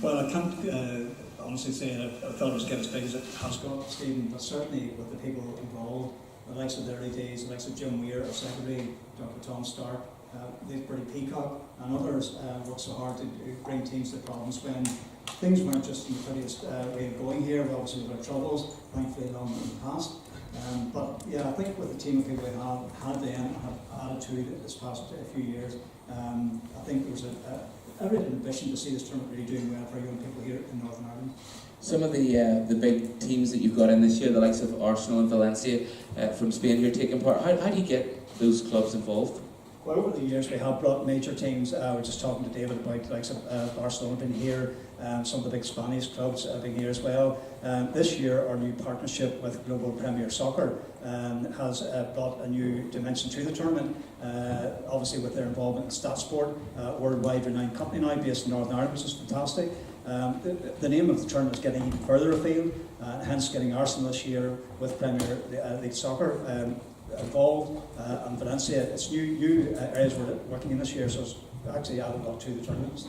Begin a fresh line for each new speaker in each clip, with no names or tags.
Well, I can't honestly say that I thought it was getting as big as it has got, Stephen, but certainly with the people involved, the likes of the early days, the likes of Jim Weir, our secretary, Dr. Tom Stark, Bertie Peacock, and others worked so hard to bring teams to problems when things weren't just in the prettiest way of going here. Obviously, with our troubles, thankfully, long in the past. But yeah, I think with the team of people we have had then, have added to this past few years, I think there was a real ambition to see this tournament really doing well for young people here in Northern Ireland.
Some of the big teams that you've got in this year, the likes of Arsenal and Valencia from Spain, who are taking part, how do you get those clubs involved?
Well, over the years we have brought major teams. We're just talking to David about the likes of Barcelona been here, some of the big Spanish clubs have been here as well. This year our new partnership with Global Premier Soccer has brought a new dimension to the tournament, obviously with their involvement in STATSports, worldwide renowned company now based in Northern Ireland, which is fantastic. The name of the tournament is getting even further afield, hence getting Arsenal this year with Premier League Soccer involved, and Valencia. It's new areas we're working in this year, so it's actually added a lot to the tournament.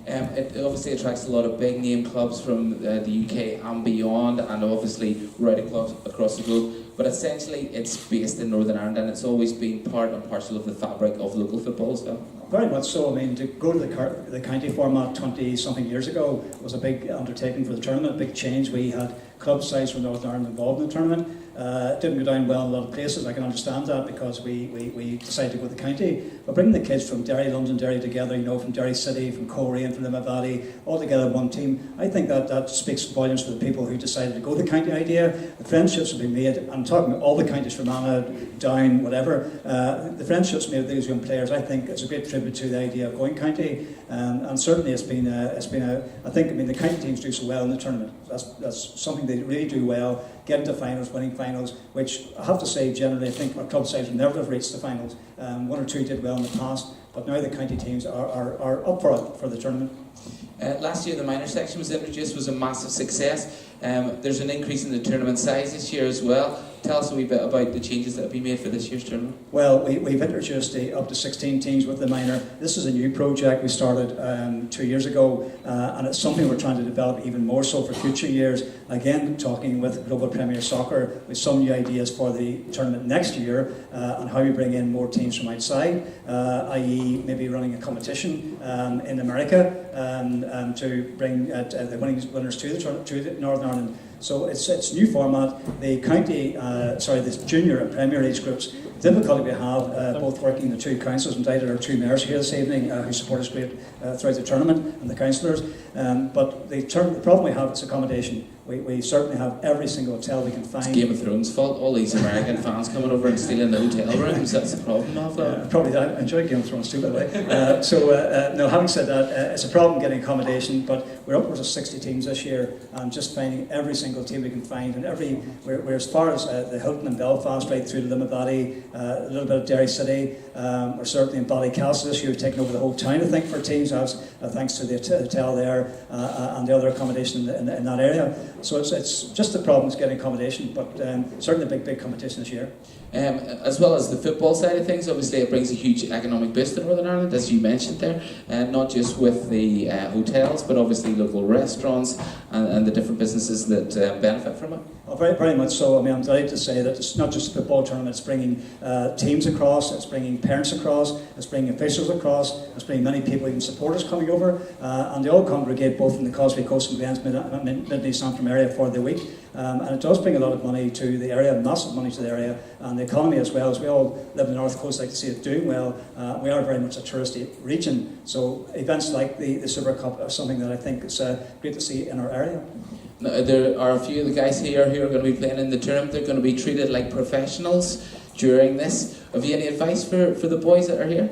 It obviously attracts a lot of big name clubs from the UK and beyond, and obviously right across the globe. But essentially, it's based in Northern Ireland, and it's always been part and parcel of the fabric of local football as well.
Very much so. I mean, to go to the county format 20-something years ago was a big undertaking for the tournament, a big change. We had club sides from Northern Ireland involved in the tournament. It didn't go down well in a lot of places. I can understand that because we decided to go to the county. But bringing the kids from Derry, Londonderry together, from Derry City, from Coleraine, from Limavady Valley, all together in one team, I think that speaks volumes for the people who decided to go the county idea. The friendships have been made. I'm talking about all the counties from Fermanagh, Down, whatever. The friendships made with these young players, I think, is a great tribute to the idea of going county. And certainly I think the county teams do so well in the tournament. That's something they really do well. Get into finals, winning finals, which I have to say, generally, I think our club sides will never have reached the finals. One or two did well in the past, but now the county teams are up for the tournament.
Last year, the minor section was introduced, was a massive success. There's an increase in the tournament size this year as well. Tell us a wee bit about the changes that have been made for this year's tournament.
Well, we've introduced up to 16 teams with the minor. This is a new project we started 2 years ago, and it's something we're trying to develop even more so for future years. Again, talking with Global Premier Soccer with some new ideas for the tournament next year on how we bring in more teams from outside, i.e. maybe running a competition in America to bring the winners to the tournament, to Northern Ireland. So it's new format. The the junior and premier age groups. The difficulty we have, both working the two councils, invited our two mayors here this evening who support us great throughout the tournament, and the councillors. But the problem we have is accommodation. We certainly have every single hotel we can find.
It's Game of Thrones' fault. All these American fans coming over and stealing the hotel rooms. That's the problem of that.
Probably that. I enjoy Game of Thrones too, by the way. No, having said that, it's a problem getting accommodation, but we're upwards of 60 teams this year, and just finding every single team we can find. And we're as far as the Hilton in Belfast, right through to Limavady, a little bit of Derry City. We're certainly in Ballycastle this year. We've taken over the whole town, I think, for teams, thanks to the hotel there and the other accommodation in that area. So it's just the problem is getting accommodation, but certainly a big competition this year.
As well as the football side of things, obviously it brings a huge economic boost to Northern Ireland, as you mentioned there, not just with the hotels, but obviously local restaurants and the different businesses that benefit from it.
Oh, very much so. I mean, I'm delighted to say that it's not just a football tournament, it's bringing teams across, it's bringing parents across, it's bringing officials across, it's bringing many people, even supporters coming over, and they all congregate both in the Causeway Coast and Glens Mid-East Antrim area for the week. And it does bring a lot of money to the area, massive money to the area, and the economy as well. As we all live in the North Coast, like to see it doing well. We are very much a touristy region, so events like the Super Cup are something that I think is great to see in our area.
Now, there are a few of the guys here who are going to be playing in the tournament. They're going to be treated like professionals during this. Have you any advice for the boys that are here?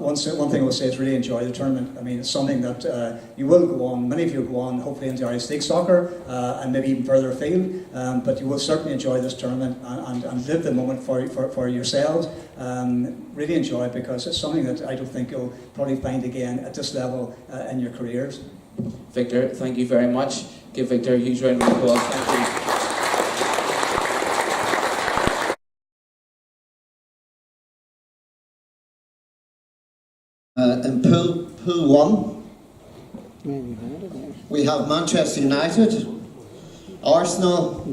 One thing I will say is really enjoy the tournament. I mean, it's something that you will go on, many of you will go on, hopefully into Irish League soccer and maybe even further afield, but you will certainly enjoy this tournament and live the moment for yourselves. Really enjoy it, because it's something that I don't think you'll probably find again at this level in your careers.
Victor, thank you very much. Give Victor a huge round of applause. Thank you.
In pool 1, we have Manchester United, Arsenal,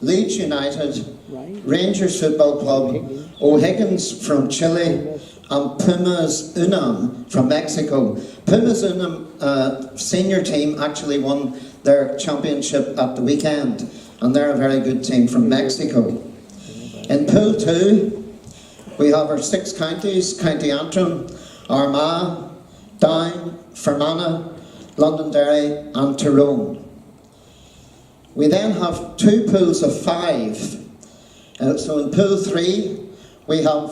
Leeds United, Rangers Football Club, O'Higgins from Chile, and Pumas Unam from Mexico. Pumas Unam senior team actually won their championship at the weekend, and they're a very good team from Mexico. In Pool 2, we have our 6 counties: County Antrim, Armagh, Down, Fermanagh, Londonderry and Tyrone. We then have 2 pools of 5. So in Pool 3, we have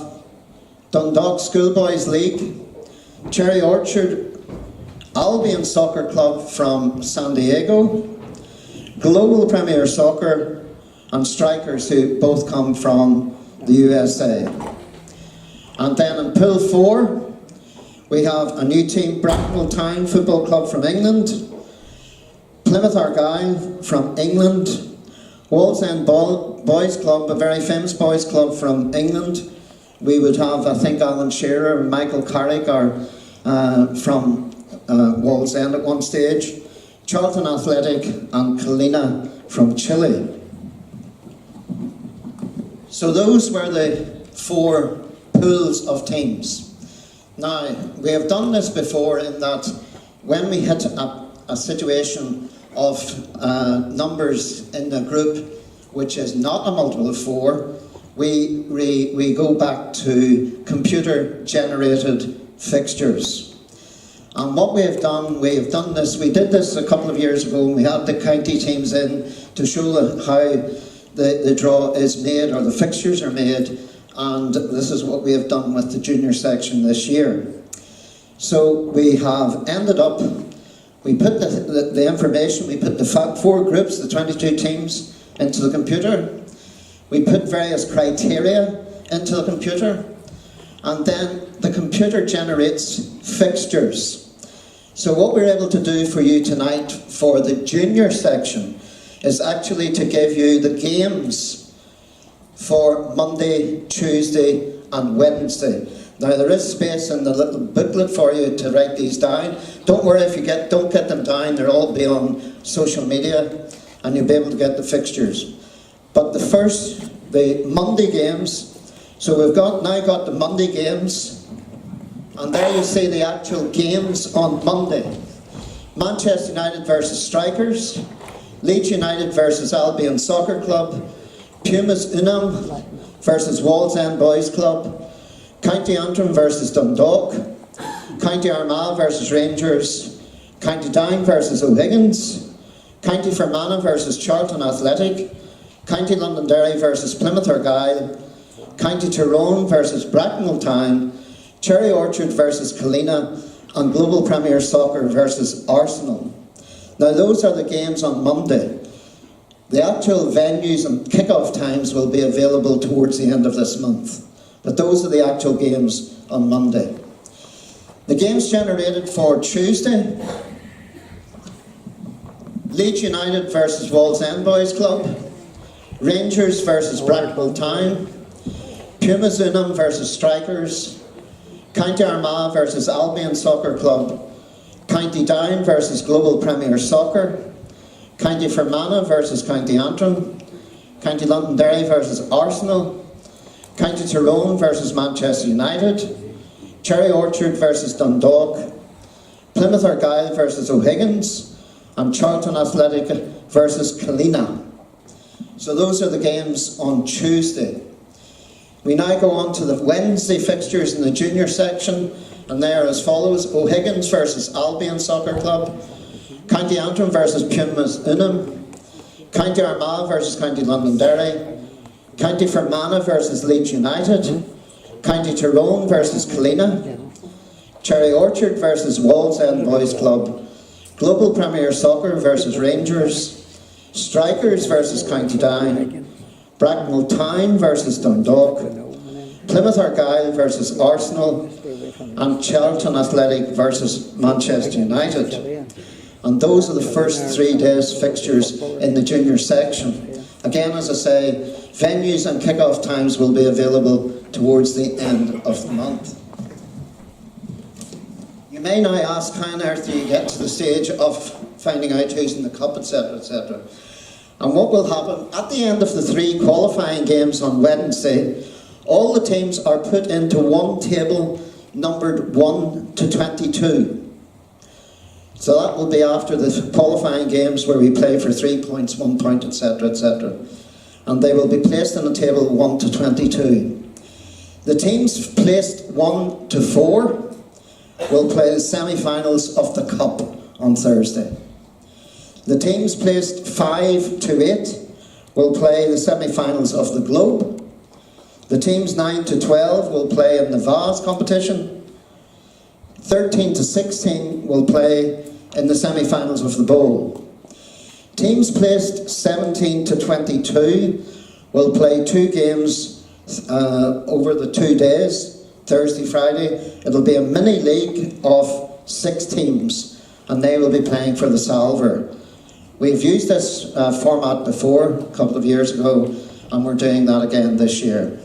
Dundalk Schoolboys League, Cherry Orchard, Albion Soccer Club from San Diego, Global Premier Soccer, and Strikers, who both come from the USA. And then in Pool 4, we have a new team, Bracknell Town Football Club from England, Plymouth Argyle from England, Wallsend Boys Club, a very famous boys club from England. We would have, I think, Alan Shearer and Michael Carrick are from Wallsend at one stage, Charlton Athletic and Colina from Chile. So those were the 4 pools of teams. Now, we have done this before in that when we hit a situation of numbers in the group which is not a multiple of 4, we go back to computer-generated fixtures. And what we have done this, we did this a couple of years ago, and we had the county teams in to show how the draw is made, or the fixtures are made, and this is what we have done with the junior section this year. So we have ended up, we put the information, we put the 4 groups, the 22 teams, into the computer. We put various criteria into the computer, and then the computer generates fixtures. So what we're able to do for you tonight for the junior section is actually to give you the games for Monday, Tuesday and Wednesday. Now there is space in the little booklet for you to write these down. Don't worry if you don't get them down, they'll all be on social media and you'll be able to get the fixtures. But the Monday games, so we've now got the Monday games, and there you see the actual games on Monday. Manchester United versus Strikers, Leeds United versus Albion Soccer Club, Pumas Unam versus Wallsend Boys Club, County Antrim versus Dundalk, County Armagh versus Rangers, County Down versus O'Higgins, County Fermanagh versus Charlton Athletic, County Londonderry versus Plymouth Argyle, County Tyrone versus Bracknell Town, Cherry Orchard versus Colina, and Global Premier Soccer versus Arsenal. Now those are the games on Monday. The actual venues and kick-off times will be available towards the end of this month. But those are the actual games on Monday. The games generated for Tuesday: Leeds United versus Wallsend Boys Club, Rangers versus Bracknell Town, Pumas Unam versus Strikers, County Armagh versus Albion Soccer Club, County Down versus Global Premier Soccer, County Fermanagh versus County Antrim, County Londonderry versus Arsenal, County Tyrone versus Manchester United, Cherry Orchard versus Dundalk, Plymouth Argyle versus O'Higgins, and Charlton Athletic versus Colina. So those are the games on Tuesday. We now go on to the Wednesday fixtures in the junior section, and they are as follows: O'Higgins versus Albion Soccer Club, County Antrim versus Pumas Unam, County Armagh versus County Londonderry, County Fermanagh versus Leeds United, County Tyrone versus Colina, Cherry Orchard versus Wallsend Boys Club, Global Premier Soccer versus Rangers, Strikers versus County Down, Bracknell Town versus Dundalk, Plymouth Argyle versus Arsenal, and Charlton Athletic versus Manchester United. And those are the first 3 days' fixtures in the junior section. Again, as I say, venues and kick-off times will be available towards the end of the month. You may now ask, how on earth do you get to the stage of finding out who's in the cup, etc., etc. And what will happen, at the end of the 3 qualifying games on Wednesday, all the teams are put into one table numbered 1 to 22. So that will be after the qualifying games where we play for 3 points, 1 point, etc., etc. And they will be placed in a table 1 to 22. The teams placed 1 to 4 will play the semi-finals of the Cup on Thursday. The teams placed 5 to 8 will play the semi-finals of the Globe. The teams 9 to 12 will play in the Vase competition. 13 to 16 will play in the semi-finals of the Bowl. Teams placed 17 to 22 will play 2 games over the 2 days, Thursday, Friday. It'll be a mini league of 6 teams, and they will be playing for the Salver. We've used this format before, a couple of years ago, and we're doing that again this year.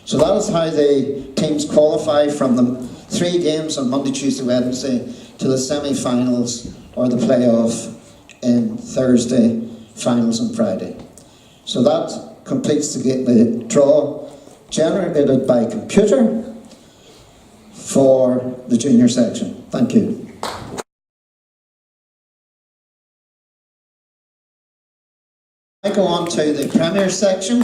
So that is how the teams qualify from the 3 games on Monday, Tuesday, Wednesday to the semi-finals or the playoff in Thursday, finals on Friday. So that completes the draw generated by computer for the junior section. Thank you. I go on to the Premier section.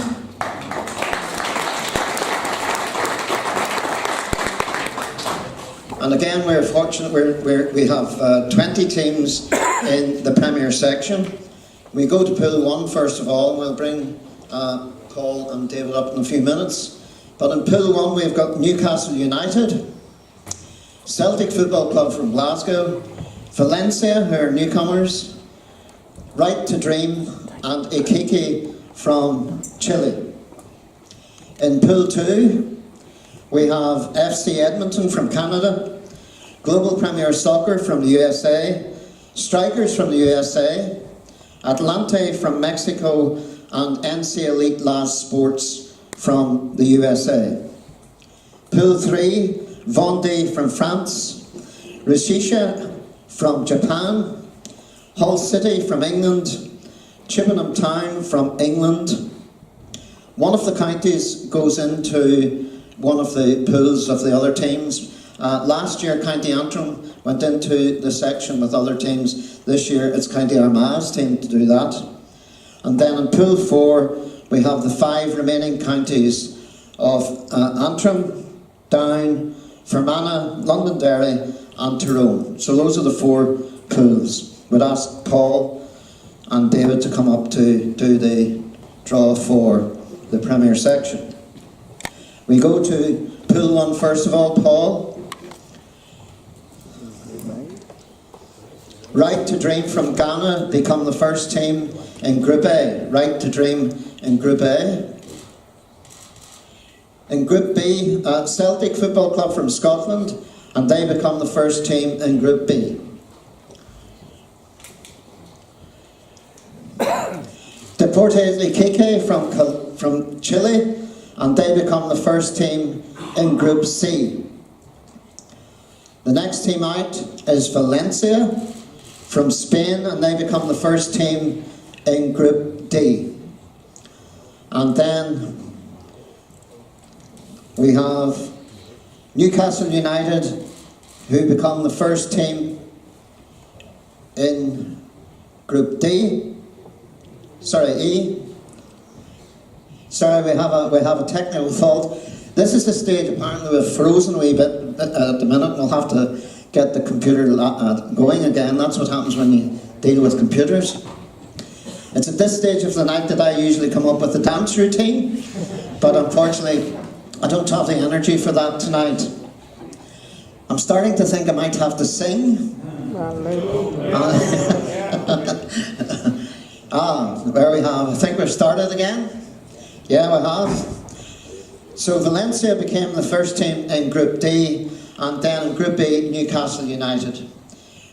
And again, we're fortunate we have 20 teams in the Premier section. We go to Pool 1 first of all. We'll bring Paul and David up in a few minutes. But in Pool 1 we've got Newcastle United, Celtic Football Club from Glasgow, Valencia, who are newcomers, Right to Dream and Iquique from Chile. In Pool 2 we have FC Edmonton from Canada, Global Premier Soccer from the USA, Strikers from the USA, Atlante from Mexico, and NC Elite STATSports from the USA. Pool 3, Vendée from France, Rishisha from Japan, Hull City from England, Chippenham Town from England. One of the counties goes into one of the pools of the other teams. Last year County Antrim went into the section with other teams. This year it's County Armagh's team to do that. And then in Pool 4 we have the 5 remaining counties of Antrim, Down, Fermanagh, Londonderry and Tyrone. So those are the 4 pools. We'd ask Paul and David to come up to do the draw for the Premier section. We go to Pool 1 first of all. Paul. Right to Dream from Ghana become the first team in Group A. Right to Dream in Group A. In Group B, Celtic Football Club from Scotland, and they become the first team in Group B. Deportes Iquique from Chile, and they become the first team in Group C. The next team out is Valencia from Spain, and they become the first team in Group D. And then we have Newcastle United, who become the first team in Group D. Sorry, E. Sorry, we have a technical fault. This is the stage, apparently we've frozen a wee bit at the minute. We'll have to get the computer going again. That's what happens when you deal with computers. It's at this stage of the night that I usually come up with the dance routine, but unfortunately I don't have the energy for that tonight. I'm starting to think I might have to sing. There we have. I think we've started again. Yeah, we have. So Valencia became the first team in Group D, and then in Group B, Newcastle United.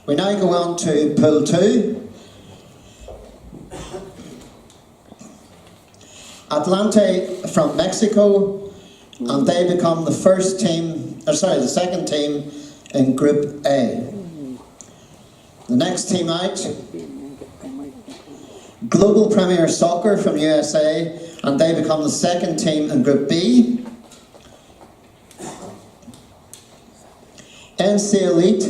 We now go on to Pool 2. Atlante from Mexico, and they become the first team, the second team in Group A. The next team out, Global Premier Soccer from USA, and they become the second team in Group B. NC Elite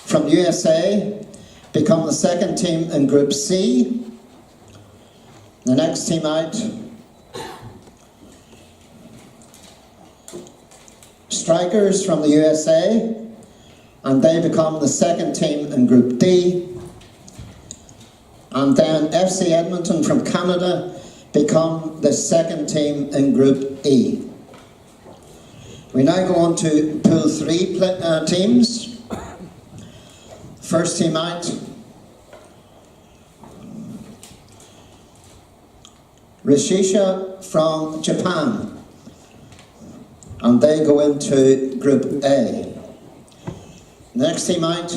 from USA become the second team in Group C. The next team out, Strikers from the USA, and they become the second team in Group D. And then FC Edmonton from Canada become the second team in Group E. We now go on to Pool 3 teams. First team out, Rishisha from Japan, and they go into Group A. Next team out,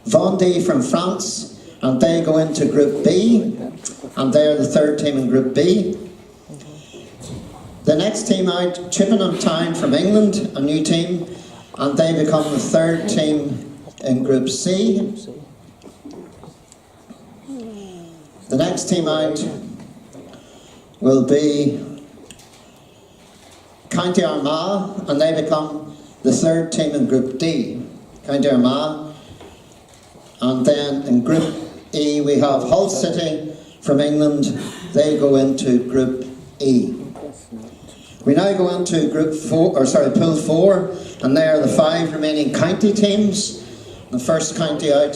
Vendée from France, and they go into Group B, and they're the third team in Group B. The next team out, Chippenham Town from England, a new team, and they become the third team in Group C. The next team out will be County Armagh, and they become the third team in Group D. County Armagh. And then in Group E we have Hull City from England. They go into Group E. We now go into Pool 4, and they are the 5 remaining county teams. The first county out,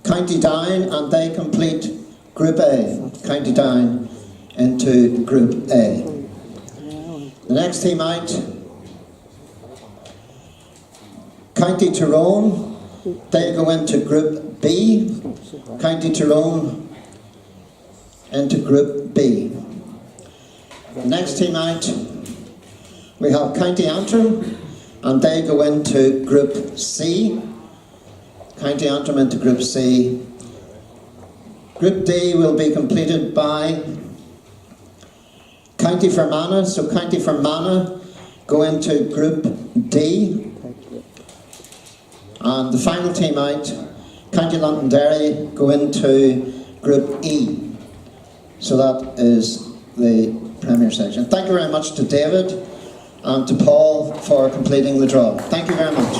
County Down, and they complete Group A. County Down into Group A. The next team out, County Tyrone, they go into Group B. County Tyrone into Group B. The next team out, we have County Antrim, and they go into Group C. County Antrim into Group C. Group D will be completed by County Fermanagh, so County Fermanagh go into Group D. And the final team out, County Londonderry, go into Group E. So that is the Premier section. Thank you very much to David and to Paul for completing the draw. Thank you very much.